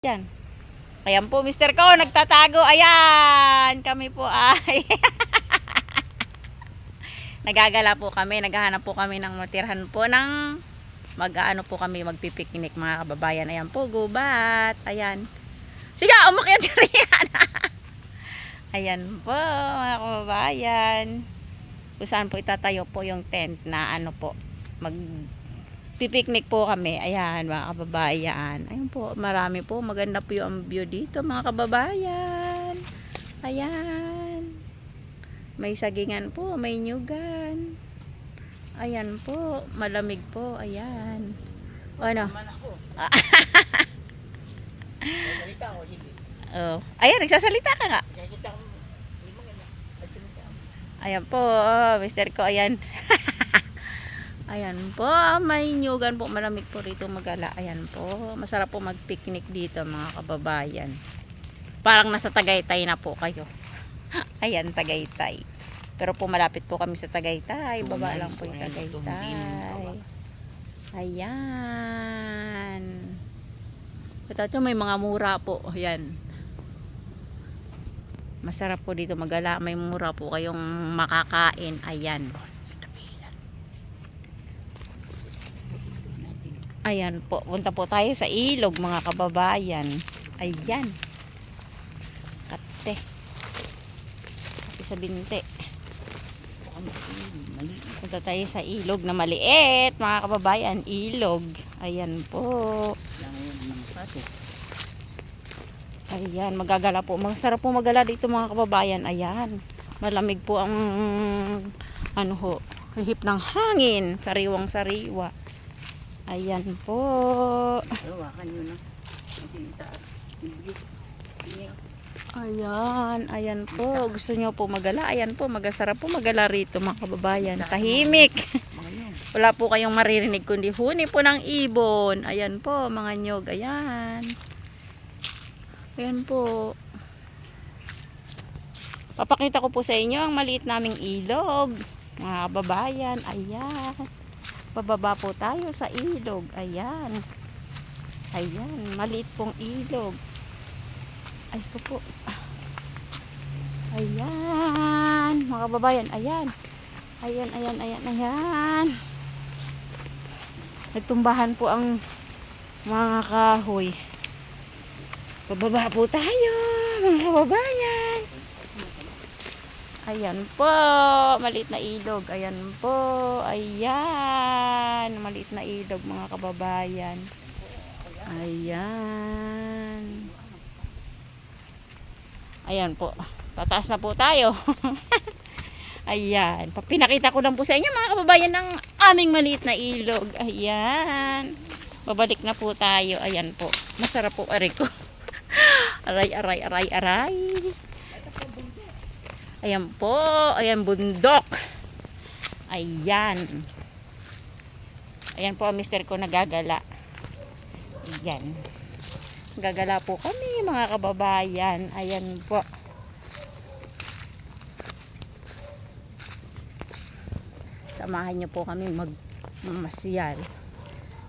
Yan. Ayan po, Mr. Ko, nagtatago. Ayan, kami po ay nagagala po kami, naghahanap po kami ng matirhan po ng mag-aano po kami, magpipiknik mga kababayan. Ayan po, gubat. Ayan. Sige, umakyat riyan. Ayan po, mga kababayan. Kung saan po itatayo po yung tent na ano po, pipiknik po kami. Ayan mga kababayan. Ayan po, marami po. Maganda po yung view dito mga kababayan. Ayan. May sagingan po, may nyugan. Ayan po, malamig po. Ayan. O ano? Oh. Ayan, nagsasalita ka nga. Ayan po, Mr. Ko, ayan. Ayan po, may nyugan po, malamig po rito magala. Ayan po, masarap po magpiknik dito mga kababayan. Parang nasa Tagaytay na po kayo. Ayan, Tagaytay. Pero po malapit po kami sa Tagaytay. Baba lang po yung Tagaytay. Ayan. Ito may mga mura po. Ayan. Masarap po dito magala. May mura po kayong makakain. Ayan. Ayan po, punta po tayo sa ilog mga kababayan. Ayan. Kate. Kate sa binte. Punta tayo sa ilog na maliit mga kababayan. Ilog. Ayan po. Ayan, magagala po. Masarap po magala dito mga kababayan. Ayan. Malamig po ang ano ho, hihip ng hangin. Sariwang sariwa. Ayan po. Ayan, ayan po. Gusto nyo po magala? Ayan po, magasarap po magala rito mga kababayan. Tahimik. Wala po kayong maririnig kundi huni po ng ibon. Ayan po, mga nyog. Ayan. Ayan po. Papakita ko po sa inyo ang maliit naming ilog. Mga kababayan. Ayan. Pababa po tayo sa ilog. Ayan. Ayan. Maliit pong ilog. Ay po. Ayan. Mga kababayan. Ayan. Ayan. Nagtumbahan po ang mga kahoy. Pababa po tayo. Mga kababayan. Ayan po, maliit na ilog. Ayan po, ayan. Maliit na ilog mga kababayan. Ayan. Ayan po, tataas na po tayo. Ayan, pinakita ko lang po sa inyo mga kababayan ng aming maliit na ilog. Ayan. Babalik na po tayo. Ayan po, masarap po aray ko. Aray. Ayan po, ayan bundok. Ayan. Ayan po, Mr. Ko nagagala. Ayan. Gagala po kami mga kababayan. Ayan po. Samahan niyo po kami magmasyal.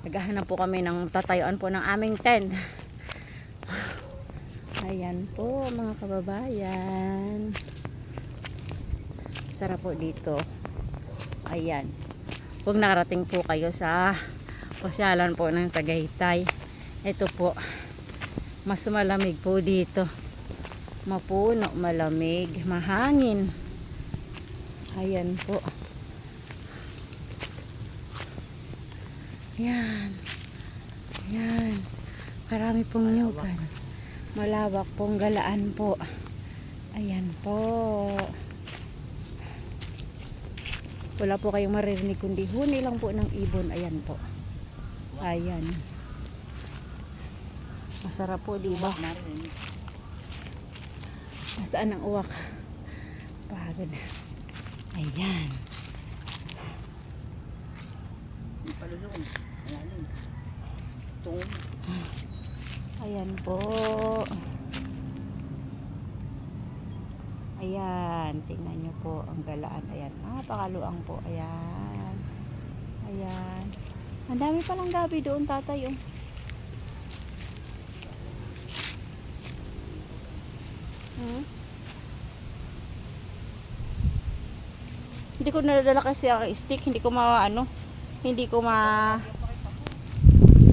Naghahanap po kami ng tatayuan po ng aming tent. Ayan po mga kababayan. Sarap po dito. Ayan. Kung nakarating po kayo sa pasyalan po ng Tagaytay, ito po, mas malamig po dito. Mapuno, malamig, mahangin. Ayan po. Ayan. Ayan. Marami pong nyugan. Malawak pong galaan po. Ayan po. Wala po kayong maririnig kundi huni lang po ng ibon. Ayan po. Ayan. Masarap po, diba? Nasaan ang uwak? Pagod. Ayan. Ayan po. Ayan, tingnan nyo po ang galaan. Ayan, napakaluang po. Ayan. Ayan. Ang dami palang gabi doon, tatay. Oh. Hmm? Hindi ko nadala kasi ang stick, hindi ko hindi ko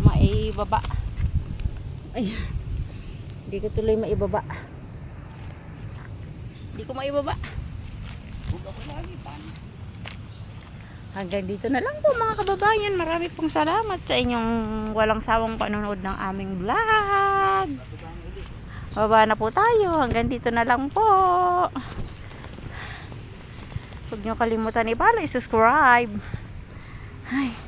maibaba. Ay, hindi ko tuloy maibaba. Hindi ko maibaba. Hanggang dito na lang po mga kababayan. Marami pong salamat sa inyong walang sawang panonood ng aming vlog. Baba na po tayo. Hanggang dito na lang po. Huwag nyo kalimutan i-follow, i-subscribe. Ay.